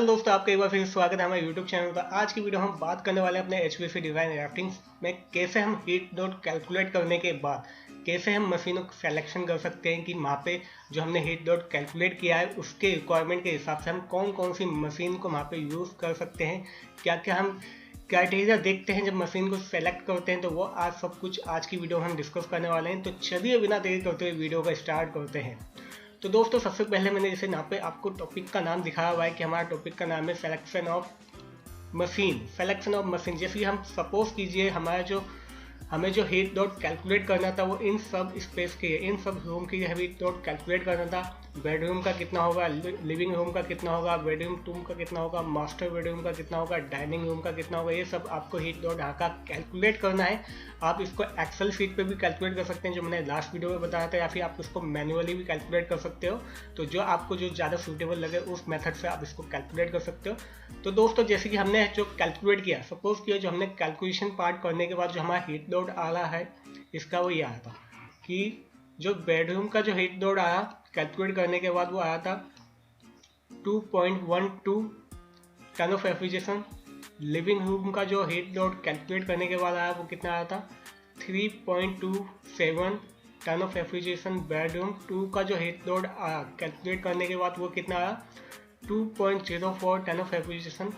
दोस्तों, आपका एक बार फिर स्वागत है हमारे यूट्यूब चैनल पर। आज की वीडियो हम बात करने वाले हैं अपने HPC डिज़ाइन राफ्टिंग में कैसे हम हीट डॉट कैलकुलेट करने के बाद कैसे हम मशीनों को सिलेक्शन कर सकते हैं कि वहाँ पे जो हमने हीट डॉट कैलकुलेट किया है उसके रिक्वायरमेंट के हिसाब से हम कौन कौन सी मशीन को वहाँ पे यूज़ कर सकते हैं, क्या क्या हम क्राइटेरिया देखते हैं जब मशीन को सेलेक्ट करते हैं। तो वो आज सब कुछ आज की वीडियो में हम डिस्कस करने वाले हैं। तो चलिए बिना देरी करते हुए वीडियो का स्टार्ट करते हैं। तो दोस्तों, सबसे पहले मैंने जैसे यहाँ पे आपको टॉपिक का नाम दिखाया हुआ है कि हमारा टॉपिक का नाम है सिलेक्शन ऑफ मशीन। जैसे हम सपोज कीजिए हमें जो हीट डॉट कैलकुलेट करना था वो इन सब स्पेस के इन सब रूम की हीट डॉट कैलकुलेट करना था। बेडरूम का कितना होगा, लिविंग रूम का कितना होगा, बेडरूम रूम का कितना होगा, मास्टर बेडरूम का कितना होगा, डाइनिंग रूम का कितना होगा, ये सब आपको हीट डॉट यहाँ का कैलकुलेट करना है। आप इसको एक्सेल शीट पे भी कैलकुलेट कर सकते हैं जो मैंने लास्ट वीडियो में बताया था, या फिर आप इसको मैन्युअली भी कैलकुलेट कर सकते हो। तो जो आपको जो ज़्यादा सूटेबल लगे उस मेथड से आप इसको कैलकुलेट कर सकते हो। तो दोस्तों, जैसे कि हमने जो कैलकुलेट किया, सपोज किया जो हमने कैलकुलेशन पार्ट करने के बाद जो हमारा हीट डॉट आ रहा है इसका वो ये आया था कि जो बेडरूम का जो हीट डॉट आया कैलकुलेट करने के बाद वो आया था 2.12 ton of refrigeration. Living room का जो हीट डॉट कैलकुलेट करने के बाद आया वो कितना आया था 3.27 टन ऑफ रेफ्रिजरेशन। बेडरूम 2 का जो हीट डॉट आया कैलकुलेट करने के बाद वो कितना आया 2.04 ton of refrigeration.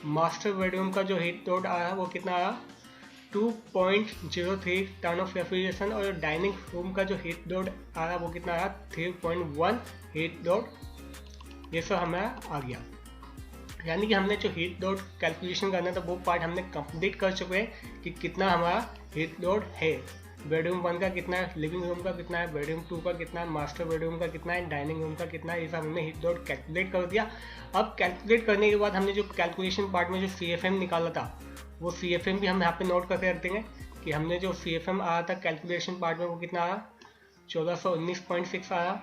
Master bedroom का जो हीट डॉट आया वो कितना आया 2.03 टन ऑफ रेफ्रिजरेशन। और डाइनिंग रूम का जो हीट डॉट आया वो कितना आया 3.1 हीट डॉट। ये सब हमारा आ गया, यानी कि हमने जो हीट डॉट कैलकुलेशन करना था वो पार्ट हमने कंप्लीट कर चुके हैं कि कितना हमारा हीट डॉट है। बेडरूम 1 का कितना है, लिविंग रूम का कितना है, बेडरूम 2 का कितना है, मास्टर बेडरूम का कितना है, डाइनिंग रूम का कितना है, ये सब हमने हीट डॉट कैलकुलेट कर दिया। अब कैलकुलेट करने के बाद हमने जो कैलकुलेशन पार्ट में जो CFM निकाला था वो CFM भी हम यहाँ पे नोट करके रख देंगे कि हमने जो CFM आया था कैलकुलेशन पार्ट में वो कितना आया 1419.6 आया,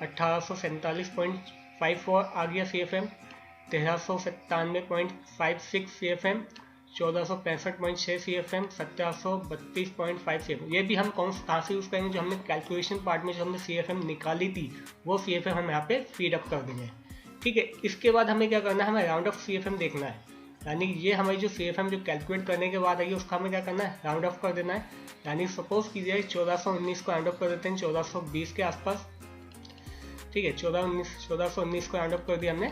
1847.54 आ गया CFM, 1397.56 CFM, 1465.6 CFM, 1732.5 CFM। ये भी हम कहाँ से यूज़ करेंगे, जो हमने कैलकुलेशन पार्ट में जो हमने CFM निकाली थी वो CFM हम यहाँ पे फीड अप कर देंगे। ठीक है, इसके बाद हमें क्या करना है, हमें राउंड ऑफ CFM देखना है। यानी ये हमारी जो CFM जो कैलकुलेट करने के बाद आई उसका हमें क्या करना है, राउंड ऑफ कर देना है। यानी सपोज कीजिए 1419 को राउंड ऑफ कर देते हैं 1420 के आसपास। ठीक है, 1419 को राउंड ऑफ कर दिया हमने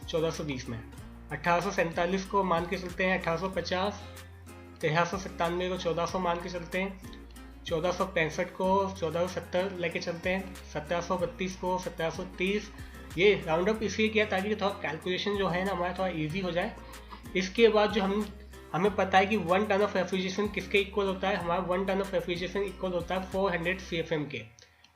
1420 में। 1847 को मान के चलते हैं 1850, 1397 को 1400 मान के चलते हैं, 1465 को 1470 लेके चलते हैं, 1732 को 1730। ये राउंड अप इसलिए किया ताकि थोड़ा कैलकुलेशन जो है ना हमारा थोड़ा इजी हो जाए। इसके बाद जो हमें पता है कि 1 टन ऑफ रेफ्रिजरेशन किसके इक्वल होता है, हमारा 1 टन ऑफ रेफ्रिजरेशन इक्वल होता है 400 CFM के।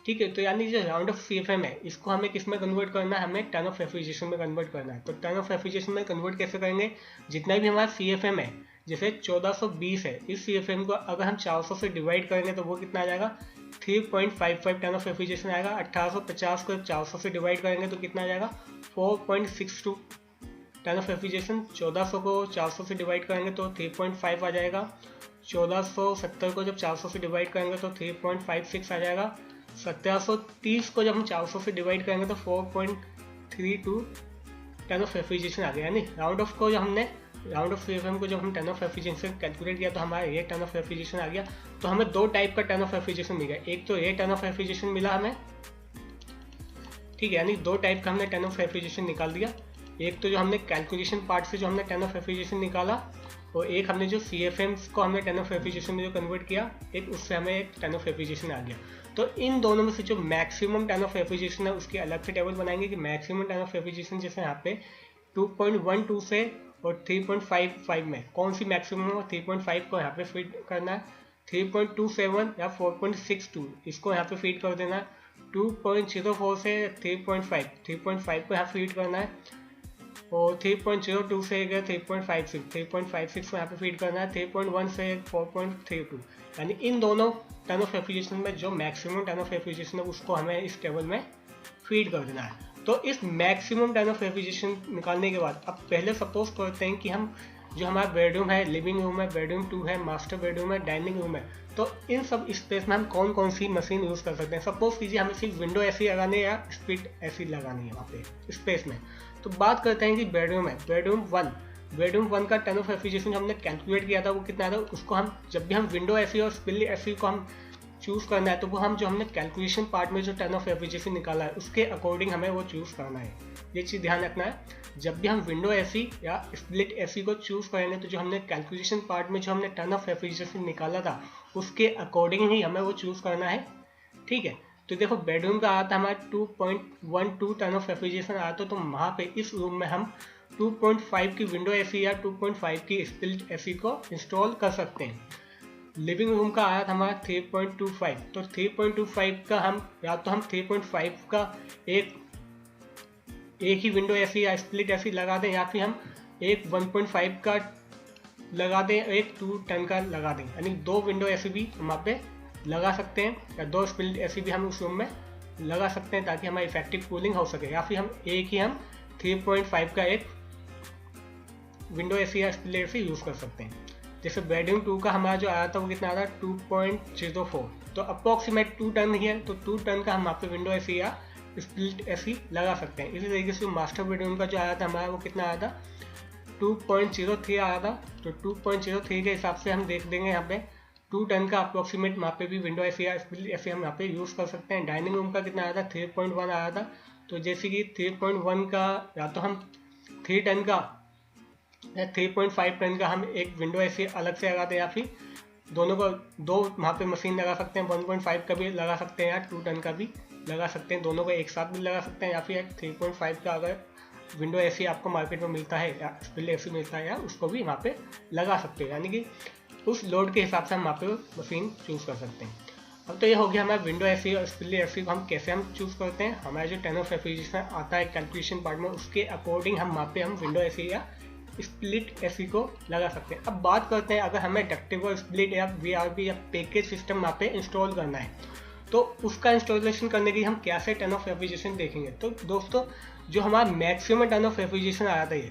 ठीक है, तो यानी जो राउंड ऑफ CFM है इसको हमें किस में कन्वर्ट करना है, हमें टन ऑफ रेफ्रिजरेशन में कन्वर्ट करना है। तो टन ऑफ रेफ्रिजरेशन में कन्वर्ट कैसे करेंगे, जितना भी हमारा CFM है जैसे 1420 है, इस CFM को अगर हम 400 से डिवाइड करेंगे तो वो कितना आ जाएगा 3.55 टन ऑफ रेफ्रिजरेशन आएगा। 1850 को 400 से डिवाइड करेंगे तो कितना आ जाएगा 4.62 टन ऑफ रेफ्रिजरेशन। 1400 को 400 से डिवाइड करेंगे तो 3.5 आ जाएगा। 1470 को जब 400 से डिवाइड करेंगे तो 3.56 आ जाएगा। 1730 को जब हम 400 से डिवाइड करेंगे तो 4.32 टन ऑफ रेफ्रिजरेशन आ गया। यानी राउंड ऑफ CFM को जब हम टन ऑफ रेफ्रिजरेशन कैलकुलेट किया तो हमारा ये टन ऑफ रेफ्रिजरेशन आ गया। तो हमें दो टाइप का टन ऑफ रेफ्रिजरेशन मिल गया, एक तो ये टन ऑफ रेफ्रिजरेशन मिला हमें। ठीक है, यानी दो टाइप का हमने टन ऑफ रेफ्रिजरेशन निकाल दिया। एक तो जो हमने कैलकुलेशन पार्ट से जो हमने टन ऑफ रेफ्रिजरेशन निकाला, और एक हमने जो CFM को हमने टन ऑफ रेफ्रिजरेशन में जो कन्वर्ट किया, एक उससे हमें एक टन ऑफ रेफ्रिजरेशन आ गया। तो इन दोनों में से जो मैक्सिमम टन ऑफ रेफ्रिजरेशन है उसकी अलग से टेबल बनाएंगे कि मैक्सिमम टन ऑफ रेफ्रिजरेशन जैसे यहाँ पे 2.12 से और 3.55 में कौन सी मैक्सिमम है, 3.5 को यहाँ पे फीड करना है, 3.27 या 4.62 इसको यहाँ पे फीड कर देना है, 2.04 से 3.5 को यहाँ फीड करना है, और 3.02 से 3.56 को यहाँ पे फीड करना है, 3.1 से 4.32। यानी इन दोनों टन ऑफ रेफ्रिजरेशन में जो मैक्सिमम टन ऑफ रेफ्रिजरेशन है उसको हमें इस टेबल में फीड कर देना है। तो इस मैक्सिमम टन ऑफ रेफ्रिजरेशन निकालने के बाद अब पहले सपोज करते हैं कि हम जो हमारा बेडरूम है, लिविंग रूम है, बेडरूम 2 है, मास्टर बेडरूम है, डाइनिंग रूम है, तो इन सब स्पेस में हम कौन कौन सी मशीन यूज़ कर सकते हैं। सपोज कीजिए हमें सिर्फ विंडो एसी लगानी है या स्प्लिट एसी लगानी है वहाँ पे स्पेस में। तो बात करते हैं कि बेडरूम है, बेडरूम वन का टर्न ऑफ एफिशिएंसी हमने कैलकुलेट किया था वो कितना था, उसको हम जब भी हम विंडो एसी और स्प्लिट एसी को हम चूज़ करना है तो वो हम जो हमने कैलकुलेशन पार्ट में जो टर्न ऑफ एफिशिएंसी निकाला है उसके अकॉर्डिंग हमें वो चूज़ करना है। ये चीज़ ध्यान रखना है, जब भी हम विंडो एसी या स्प्लिट एसी को चूज़ करेंगे तो जो हमने कैलकुलेशन पार्ट में जो हमने टर्न ऑफ एफिशिएंसी निकाला था उसके अकॉर्डिंग ही हमें वो चूज़ करना है। ठीक है, तो देखो बेडरूम का आया था हमारा 2.12 टर्न ऑफ एफिशिएंसी आया था, तो वहाँ पे इस रूम में हम 2.5 की विंडो एसी या 2.5 की स्प्लिट एसी को इंस्टॉल कर सकते हैं। लिविंग रूम का आया था हमारा 3.25, तो 3.25 का हम या तो हम 3.5 का एक ही विंडो एसी या स्प्लिट एसी लगा दें, या फिर हम एक 1.5 का लगा दें, एक 2 टन का लगा दें, यानी 2 विंडो एसी भी हम वहाँ पे लगा सकते हैं या 2 स्प्लिट एसी भी हम उस रूम में लगा सकते हैं ताकि हमारी इफेक्टिव कूलिंग हो सके। या फिर हम 3.5 का एक विंडो एसी या स्प्लिट एसी यूज़ कर सकते हैं। जैसे बेडरूम 2 का हमारा जो आया था वो कितना आया था 2.04, तो अप्रोक्सीमेट 2 टन ही है, तो 2 टन का हम वहाँ पे विंडो एसी या स्प्लिट एसी लगा सकते हैं। इसी तरीके से मास्टर बेडरूम का जो आया था हमारा वो कितना आया था 2.03 आया था, तो 2.03 के हिसाब से हम देख देंगे यहाँ पे 2 टन का अप्रोक्सीमेट वहाँ पे भी विंडो एसी या स्प्लिट एसी हम यहाँ पे यूज़ कर सकते हैं। डाइनिंग रूम का कितना आया था 3.1 आया था, तो जैसे कि 3.1 का या तो हम 3 टन का या 3.5 टन का हम एक विंडो एसी अलग से लगाते हैं, या फिर दोनों को दो वहाँ पे मशीन लगा सकते हैं, 1.5 का भी लगा सकते हैं या 2 टन का भी लगा सकते हैं, दोनों को एक साथ भी लगा सकते हैं। या फिर 3.5 का अगर विंडो एसी आपको मार्केट में मिलता है या स्प्लिट एसी मिलता है या उसको भी वहाँ पे लगा सकते हैं, यानी कि उस लोड के हिसाब से हम वहाँ पे मशीन चूज़ कर सकते हैं। अब तो ये हो गया हमारा विंडो एसी और स्प्लिट एसी को हम कैसे हम चूज़ करते हैं। हमारा जो टर्न ऑफ एफिशिएंसी आता है कैलकुलेशन पार्ट में उसके अकॉर्डिंग हम वहाँ पे हम विंडो एसी या स्प्लिट एसी को लगा सकते हैं। अब बात करते हैं अगर हमें डक्टेबल स्प्लिट या वीआरबी या पैकेज सिस्टम वहाँ पे इंस्टॉल करना है तो उसका इंस्टॉलेशन करने की हम कैसे टर्न ऑफ एफिशिएंसी देखेंगे। तो दोस्तों जो हमारा मैक्सिमम टर्न ऑफ एफिशिएंसी आया था ये,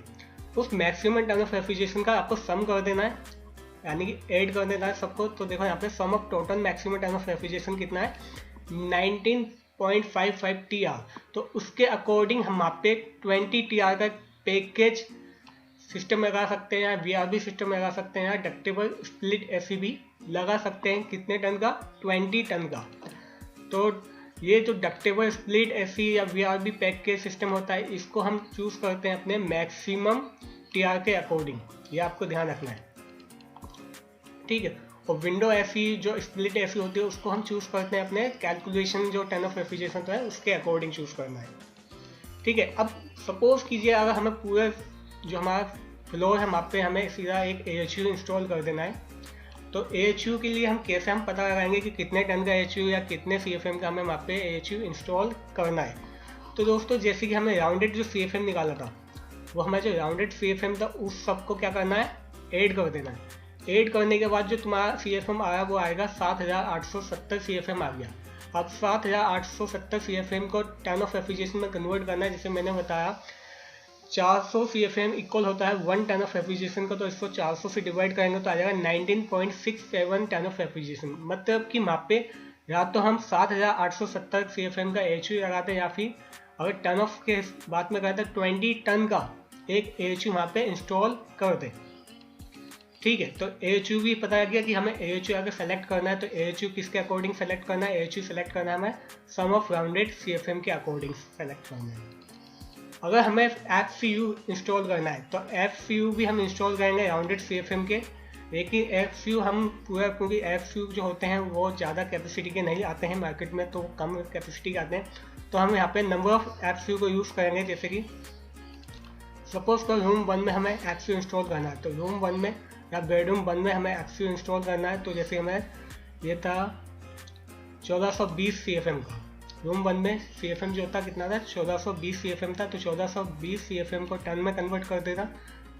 उस मैक्सिमम टर्न ऑफ एफिशिएंसी का आपको सम कर देना है, यानी कि ऐड कर देना है सबको। तो देखो यहाँ पे sum of total maximum turn of efficiency कितना है 19.55 TR, तो उसके अकॉर्डिंग हम वहाँ पे 20 TR का पैकेज सिस्टम लगा सकते हैं या वीआरबी सिस्टम लगा सकते हैं या डक्टेबल स्प्लिट एसी भी लगा सकते हैं। कितने टन का 20 टन का। तो ये जो डक्टेबल स्प्लिट एसी या वीआरबी पैकेज सिस्टम होता है इसको हम चूज़ करते हैं अपने मैक्सिमम टीआर के अकॉर्डिंग, ये आपको ध्यान रखना है। ठीक है, और विंडो एसी जो स्प्लिट एसी होती है उसको हम चूज़ करते हैं अपने कैलकुलेशन जो टर्न ऑफ एफिशिएंसी होता है उसके अकॉर्डिंग चूज़ करना है। ठीक है, अब सपोज कीजिए अगर हमें पूरे जो हमारा फ्लोर है वहाँ पे हमें सीधा एक AHU इंस्टॉल कर देना है, तो AHU के लिए हम कैसे हम पता लगाएंगे कि कितने टन का AHU या कितने CFM का हमें वहाँ पे AHU इंस्टॉल करना है। तो दोस्तों जैसे कि हमने राउंडेड जो CFM निकाला था वो हमारा जो राउंडेड CFM था उस सबको क्या करना है ऐड कर देना है। ऐड करने के बाद जो तुम्हारा CFM आया वो आएगा 7870 CFM आ गया। अब 7870 CFM को टर्न ऑफ एफिशिएंसी में कन्वर्ट करना है। जैसे मैंने बताया 400 CFM इक्वल होता है 1 टन ऑफ एफिशिएंसी का, तो इसको 400 से डिवाइड करेंगे तो आ जाएगा 19.67 टन ऑफ एफिशिएंसी। मतलब कि वहाँ पे या तो हम 7870 CFM का AHU लगाते हैं या फिर अगर टन ऑफ के बात में कहते हैं 20 टन का एक AHU वहाँ पे इंस्टॉल कर दें। ठीक है, तो AHU भी पता गया कि हमें AHU अगर सेलेक्ट करना है तो AHU किसके अकॉर्डिंग सेलेक्ट करना है, AHU सेलेक्ट करना है हमें सम ऑफ राउंडेड CFM के अकॉर्डिंग सेलेक्ट करना है। अगर हमें FCU इंस्टॉल करना है तो FCU भी हम इंस्टॉल करेंगे राउंडेड CFM के, लेकिन FCU हम पूरा क्योंकि FCU जो होते हैं वो ज़्यादा कैपेसिटी के नहीं आते हैं मार्केट में, तो कम कैपेसिटी के आते हैं, तो हम यहाँ पे नंबर ऑफ FCU को यूज़ करेंगे। जैसे कि सपोज कर रूम 1 में हमें FCU इंस्टॉल करना है, तो रूम 1 में या बेडरूम 1 में हमें FCU इंस्टॉल करना है, तो जैसे हमें ये था 1420 CFM का, रूम 1 में CFM जो था कितना था 1420 CFM था, तो 1420 CFM को टन में कन्वर्ट कर देगा,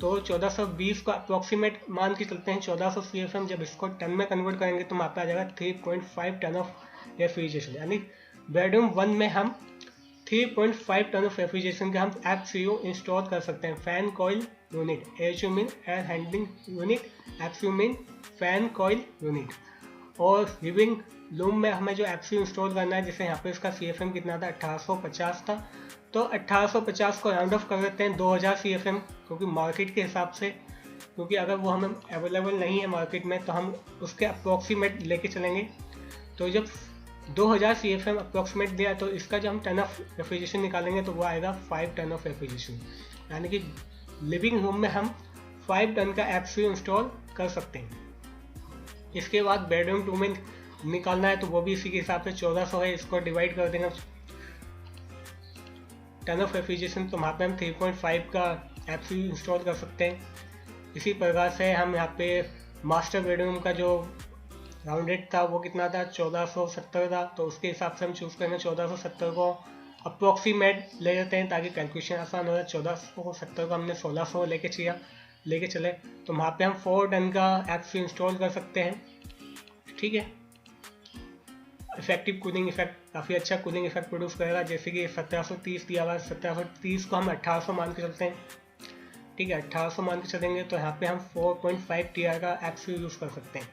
तो 1420 को अप्रोक्सीमेट मान के चलते हैं 1400 CFM, जब इसको टन में कन्वर्ट करेंगे तो वहाँ पे आ जाएगा 3.5 टन ऑफ एफिशिएंसी। यानी बेडरूम 1 में हम 3.5 टन ऑफ एफिशिएंसी का हम FCU इंस्टॉल कर सकते हैं। Fan coil unit, AHU mean air handling unit, FCU mean fan coil unit. और लिविंग लूम में हमें जो एफसीयू इंस्टॉल करना है, जैसे यहाँ पे इसका CFM कितना था 1850 था, तो 1850 को राउंड ऑफ कर देते हैं 2000 CFM, क्योंकि मार्केट के हिसाब से, क्योंकि अगर वो हमें अवेलेबल नहीं है मार्केट में तो हम उसके अप्रॉक्सीमेट लेके चलेंगे। तो जब 2000 CFM अप्रॉक्सीमेट दिया तो इसका जब हम टन ऑफ रेफ्रिजरेशन निकालेंगे तो वो आएगा 5 टन ऑफ रेफ्रिजरेशन, यानी कि लिविंग रूम में हम 5 टन का एफसीयू इंस्टॉल कर सकते हैं। इसके बाद बेडरूम 2 में निकालना है तो वो भी इसी के हिसाब से 1400 है, इसको डिवाइड कर देंगे टन ऑफ रेफ्रिजरेशन, तो वहाँ पे हम 3.5 का एफसीयू इंस्टॉल कर सकते हैं। इसी प्रकार से हम यहाँ पे मास्टर बेडरूम का जो राउंडेड था वो कितना था 1470 था, तो उसके हिसाब से हम चूज़ करेंगे 1470 को अप्रोक्सीमेट ले लेते हैं ताकि कैलकुलेशन आसान हो जाए। 1470 को हमने 1600 लेके चले, तो वहाँ पे हम 4 टन का एफसीयू इंस्टॉल कर सकते हैं। ठीक है, इफेक्टिव कूलिंग इफेक्ट काफ़ी अच्छा कूलिंग इफेक्ट प्रोड्यूस करेगा, जैसे कि 1730 दिया हुआ है, 1730 को हम 1800 मान के चलते हैं। ठीक है, 1800 मान के चलेंगे तो यहाँ पे हम 4.5 TR का एफसीयू यूज़ कर सकते हैं।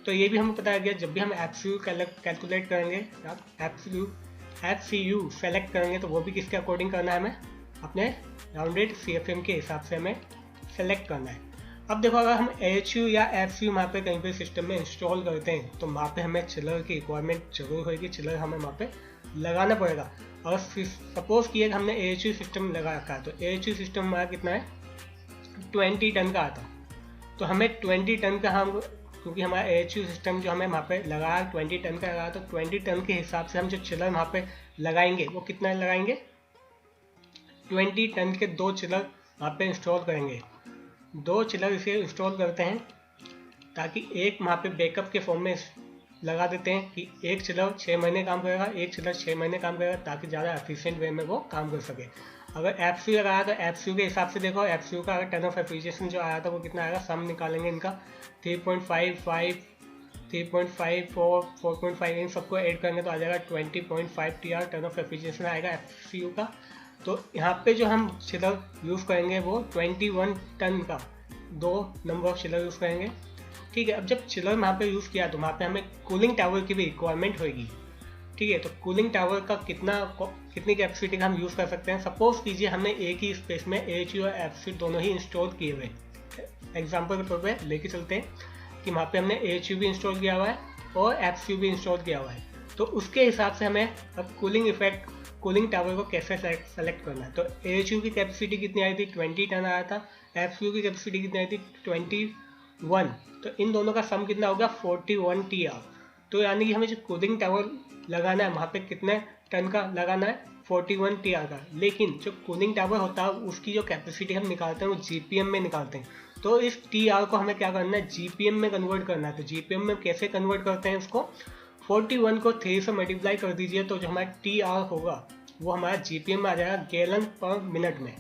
तो ये भी हमें पता गया, जब भी हम एफसीयू कैलकुलेट करेंगे, एफसीयू सेलेक्ट करेंगे तो वो भी किसके अकॉर्डिंग करना है, हमें अपने राउंडेड CFM के हिसाब से हमें सेलेक्ट करना है। अब देखो, अगर हम AHU या एफसीयू वहाँ पे कहीं पे सिस्टम में इंस्टॉल करते हैं तो वहाँ पे हमें चिलर की रिक्वायरमेंट जरूर होगी, चिलर हमें वहाँ पे लगाना पड़ेगा। और सपोज किए हमने AHU सिस्टम लगा रखा है, तो AHU सिस्टम हमारा कितना है 20 टन का आता, तो हमें 20 टन का हम, क्योंकि हमारा AHU सिस्टम जो हमें वहाँ पे लगाया 20 टन का लगाया, तो 20 टन के हिसाब से हम जो चिलर वहाँ पे लगाएंगे वो कितना लगाएंगे, 20 टन के 2 चिलर वहाँ पे इंस्टॉल करेंगे। 2 चिलर इसे इंस्टॉल करते हैं ताकि एक वहाँ पे बैकअप के फॉर्म में लगा देते हैं कि एक चिलर 6 महीने काम करेगा, एक चिलर 6 महीने काम करेगा, ताकि ज़्यादा एफिशिएंट वे में वो काम कर सके। अगर एफसीयू लगाया तो एफसीयू के हिसाब से देखो, एफसीयू का अगर टन ऑफ रेफ्रिजरेशन जो आया था वो कितना आएगा, सम निकालेंगे इनका 3.55, 3.5, 4.5 इन सबको ऐड करेंगे तो आ जाएगा 20.5 TR टन ऑफ रेफ्रिजरेशन आएगा एफसीयू का। तो यहाँ पे जो हम चिलर यूज़ करेंगे वो 21 टन का 2 नंबर ऑफ चिलर यूज़ करेंगे। ठीक है, अब जब चिलर वहाँ पे यूज़ किया तो वहाँ पे हमें कूलिंग टावर की भी रिक्वायरमेंट होगी। ठीक है, तो कूलिंग टावर का कितनी कैपेसिटी का हम यूज़ कर सकते हैं। सपोज कीजिए हमने एक ही स्पेस में AHU और एफसीयू दोनों ही इंस्टॉल किए हुए, एग्जाम्पल के तौर पर लेके चलते हैं कि वहाँ पे हमने AHU भी इंस्टॉल किया हुआ है और एफसीयू भी इंस्टॉल किया हुआ है, तो उसके हिसाब से हमें अब कूलिंग टावर को कैसे सेलेक्ट करना है। तो AHU की कैपेसिटी कितनी आई थी 20 टन आया था, एफसीयू की कैपेसिटी कितनी आई थी 21, तो इन दोनों का सम कितना होगा 41 TR। तो यानी कि हमें जो कूलिंग टावर लगाना है वहाँ पे कितने टन का लगाना है 41 TR का, लेकिन जो कूलिंग टावर होता है उसकी जो कैपेसिटी हम निकालते हैं वो GPM में निकालते हैं, तो इस TR को हमें क्या करना है GPM में कन्वर्ट करना है। तो GPM में कैसे कन्वर्ट करते हैं उसको, 41 को 3 से मल्टीप्लाई कर दीजिए तो जो हमारा TR होगा वो हमारा GPM में आ जाएगा गैलन पर मिनट में।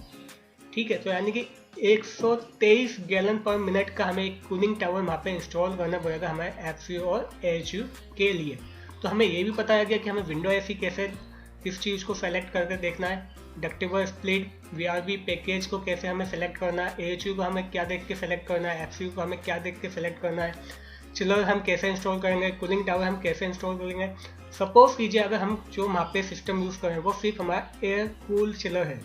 ठीक है, तो यानी कि 123 गैलन पर मिनट का हमें एक कूलिंग टावर वहाँ पे इंस्टॉल करना पड़ेगा हमारे एफसीयू और AHU के लिए। तो हमें ये भी पता है कि हमें विंडो एसी कैसे किस चीज़ को सेलेक्ट करके देखना है, डक्टिबल स्प्लिट VRV पैकेज को कैसे हमें सेलेक्ट करना है, AHU को हमें क्या देख के सेलेक्ट करना है, एफसीयू को हमें क्या देख के सेलेक्ट करना है, चिलर हम कैसे इंस्टॉल करेंगे, कूलिंग टावर हम कैसे इंस्टॉल करेंगे। सपोज कीजिए अगर हम जो वहाँ पे सिस्टम यूज़ करें वो सिर्फ हमारा एयर कूल चिलर है,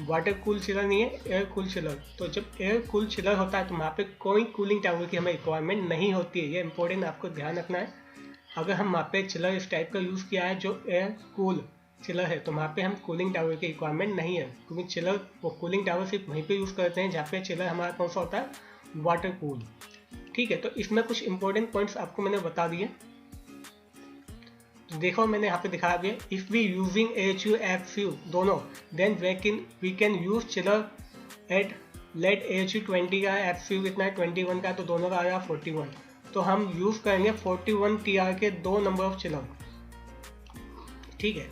वाटर कूल चिलर नहीं है, एयर कूल चिलर। तो जब एयर कूल चिलर होता है तो वहाँ पे कोई कूलिंग टावर की हमें रिक्वायरमेंट नहीं होती है, ये इंपॉर्टेंट आपको ध्यान रखना है। अगर हम वहाँ पे चिलर इस टाइप का यूज़ किया है जो एयर कूल चिलर है तो वहाँ पे हम कूलिंग टावर की रिक्वायरमेंट नहीं है, क्योंकि चिलर वो कूलिंग टावर सिर्फ वहीं पे यूज़ करते हैं जहाँ पे चिलर हमारा कौन सा होता है वाटर कूल। ठीक है, तो इसमें कुछ इंपॉर्टेंट पॉइंट्स आपको मैंने बता दिए। तो देखो मैंने यहाँ पे दिखाया भी है, if we using AHU FCU दोनों then we can use chiller at let AHU 20 का है, एफसीयू कितना है 21 का है, तो दोनों का आ गया 41। तो हम यूज़ करेंगे 41 TR के 2 नंबर ऑफ चिलर। ठीक है,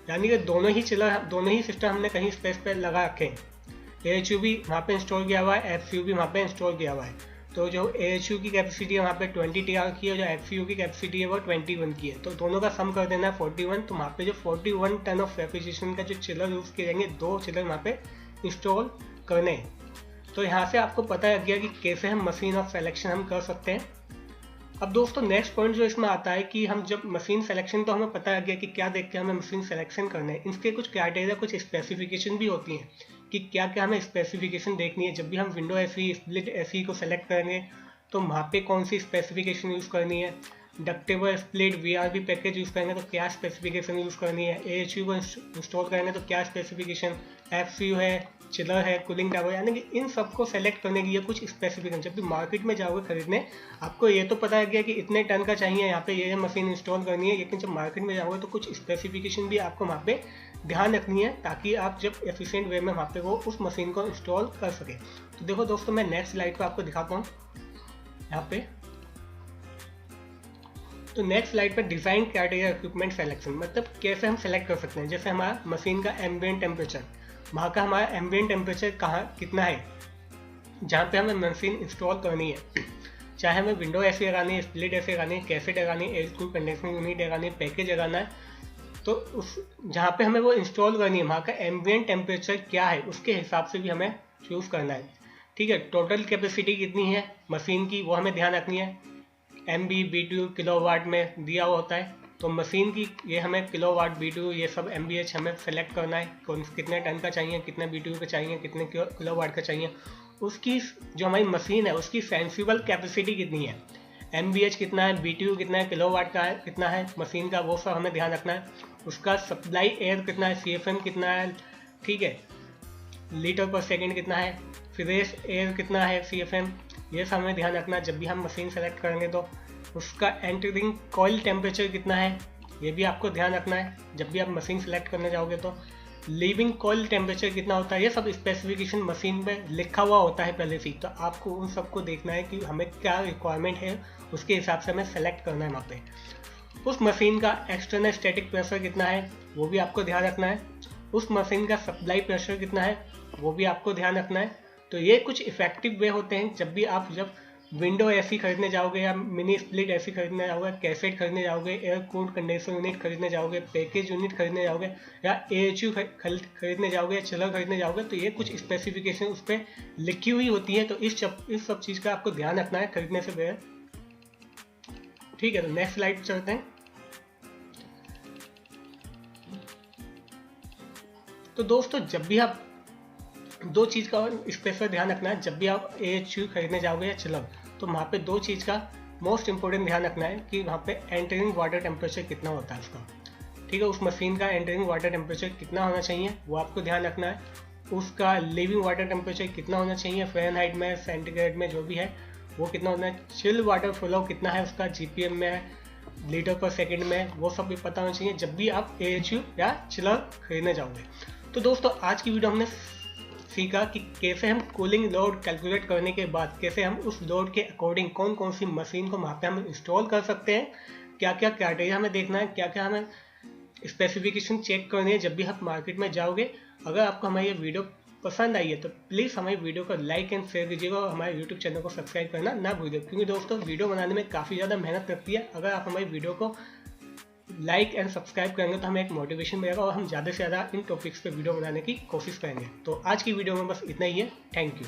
यानी कि दोनों ही सिस्टम हमने कहीं स्पेस पे लगा रखे हैं, AHU भी वहाँ पे इंस्टॉल किया हुआ है, एफसीयू भी वहाँ पे इंस्टॉल किया हुआ है। तो जो AHU की कैपेसिटी है वहाँ पे 20 TR की है, जो एफसीयू की कैपेसिटी है वो 21 की है, तो दोनों का सम कर देना है 41। तो वहाँ पे जो 41 टन ऑफ रेफ्रिजरेशन का जो चिलर यूज़ किए जाएंगे 2 चिलर वहाँ पे इंस्टॉल करने हैं। तो यहाँ से आपको पता लग गया कि कैसे हम मशीन ऑफ सेलेक्शन हम कर सकते हैं। अब दोस्तों नेक्स्ट पॉइंट जो इसमें आता है कि हम जब मशीन सिलेक्शन, तो हमें पता है कि क्या देख के हमें मशीन सिलेक्शन करना है, इसके कुछ क्राइटेरिया, कुछ स्पेसिफिकेशन भी होती हैं कि क्या क्या हमें स्पेसिफिकेशन देखनी है। जब भी हम विंडो एसी, स्प्लिट एसी को सेलेक्ट करेंगे तो वहाँ पे कौन सी स्पेसिफिकेशन यूज़ करनी है, ductable split VRB package use करेंगे तो क्या स्पेसिफिकेशन यूज़ करनी है, एएचयू को इंस्टॉल करेंगे तो क्या स्पेसिफिकेशन, एफसीयू है, चिलर है, कूलिंग टावर, यानी कि इन सबको सेलेक्ट करने की ये कुछ स्पेसिफिकेशन। जब भी मार्केट में जाओगे खरीदने, आपको ये तो पता है कि इतने टन का चाहिए, यहाँ पे ये मशीन इंस्टॉल करनी है, लेकिन जब मार्केट में जाओगे तो कुछ स्पेसिफिकेशन भी आपको वहाँ पे ध्यान रखनी है, ताकि आप जब एफिशिएंट वे में वहाँ पे वो उस मशीन को इंस्टॉल कर सके। तो देखो दोस्तों, मैं नेक्स्ट स्लाइड पर आपको दिखाता हूँ यहाँ पे। तो नेक्स्ट स्लाइड पर डिज़ाइन क्राइटेरिया इक्विपमेंट सेलेक्शन, मतलब कैसे हम सेलेक्ट कर सकते हैं। जैसे हमारा मशीन का एम्बिएंट टेम्परेचर, वहाँ का हमारा एम्बिएंट टेम्परेचर कहाँ कितना है जहाँ पे हमें मशीन इंस्टॉल करनी है, चाहे हमें विंडो एसी लगानी है, स्प्लिट एसी लगानी है, कैसेट लगानी है, एयर कूल कंडेंसिंग यूनिट लगानी है, पैकेज लगाना है, तो उस जहाँ पे हमें वो इंस्टॉल करनी है वहाँ का एम्बिएंट टेम्परेचर क्या है, उसके हिसाब से भी हमें चूज़ करना है। ठीक है, टोटल कैपेसिटी कितनी है मशीन की, वो हमें ध्यान रखनी है। MB BTU किलोवाट में दिया हुआ होता है, तो मशीन की ये हमें किलोवाट, BTU, ये सब MBH हमें सेलेक्ट करना है, कौन कितने टन का चाहिए, कितने BTU का चाहिए, कितने किलोवाट का चाहिए। उसकी जो हमारी मशीन है उसकी सेंसिबल कैपेसिटी कितनी है, MBH कितना है, BTU कितना है, किलोवाट का है कितना है मशीन का, वो सब हमें ध्यान रखना है। उसका सप्लाई एयर कितना है, CFM कितना है, ठीक है, लीटर पर सेकेंड कितना है, फ्रेश एयर कितना है, CFM, ये सब हमें ध्यान रखना है जब भी हम मशीन सेलेक्ट करेंगे। तो उसका एंटरिंग कॉइल टेम्परेचर कितना है, ये भी आपको ध्यान रखना है जब भी आप मशीन सेलेक्ट करने जाओगे। तो लीविंग कॉइल टेम्परेचर कितना होता है, ये सब स्पेसिफिकेशन मशीन में लिखा हुआ होता है पहले से, तो आपको उन सबको देखना है कि हमें क्या रिक्वायरमेंट है, उसके हिसाब से हमें सेलेक्ट करना है वहाँ पे। उस मशीन का एक्सटर्नल स्टैटिक प्रेशर कितना है, वो भी आपको ध्यान रखना है। उस मशीन का सप्लाई प्रेशर कितना है, वो भी आपको ध्यान रखना है। तो ये कुछ इफेक्टिव वे होते हैं जब जब विंडो एसी खरीदने जाओगे, या मिनी स्प्लिट एसी खरीदने जाओगे, कैसेट खरीदने जाओगे, एयर कूल्ड कंडेंसर यूनिट खरीदने जाओगे, पैकेज यूनिट खरीदने जाओगे, या एएचयू खरीदने जाओगे, या चिलर खरीदने जाओगे, तो ये कुछ स्पेसिफिकेशन उस पर लिखी हुई होती है। तो इस सब चीज़ का आपको ध्यान रखना है खरीदने से पहले। ठीक है, तो नेक्स्ट स्लाइड चलते हैं। तो दोस्तों, जब भी आप दो चीज़ का स्पेशल ध्यान रखना है, जब भी आप एएचयू खरीदने जाओगे या चिलर, तो वहाँ पे दो चीज़ का मोस्ट इंपॉर्टेंट ध्यान रखना है कि वहाँ पे एंटरिंग वाटर टेम्परेचर कितना होता है उसका। ठीक है, उस मशीन का एंटरिंग वाटर टेम्परेचर कितना होना चाहिए वो आपको ध्यान रखना है। उसका लिविंग वाटर टेम्परेचर कितना होना चाहिए, फ़ारेनहाइट में, सेंटीग्रेड में, जो भी है वो कितना होना है। चिल वाटर फ्लो कितना है उसका, GPM में, लीटर पर सेकेंड में, वो सब भी पता होना चाहिए जब भी आप एएचयू या चिलर खरीदने जाओगे। तो दोस्तों, आज की वीडियो हमने सीखा कि कैसे हम कूलिंग लोड कैलकुलेट करने के बाद कैसे हम उस लोड के अकॉर्डिंग कौन कौन सी मशीन को वहाँ पे हम इंस्टॉल कर सकते हैं, क्या क्या क्राइटेरिया हमें देखना है, क्या क्या हमें स्पेसिफिकेशन चेक करनी है जब भी आप मार्केट में जाओगे। अगर आपको हमारी ये वीडियो पसंद आई है तो प्लीज़ हमारी वीडियो को लाइक एंड शेयर कीजिएगा, और हमारे यूट्यूब चैनल को सब्सक्राइब करना ना भूलिए, क्योंकि दोस्तों वीडियो बनाने में काफ़ी ज़्यादा मेहनत लगती है। अगर आप हमारी वीडियो को लाइक एंड सब्सक्राइब करेंगे तो हमें एक मोटिवेशन मिलेगा, और हम ज़्यादा से ज़्यादा इन टॉपिक्स पे वीडियो बनाने की कोशिश करेंगे। तो आज की वीडियो में बस इतना ही है। Thank you.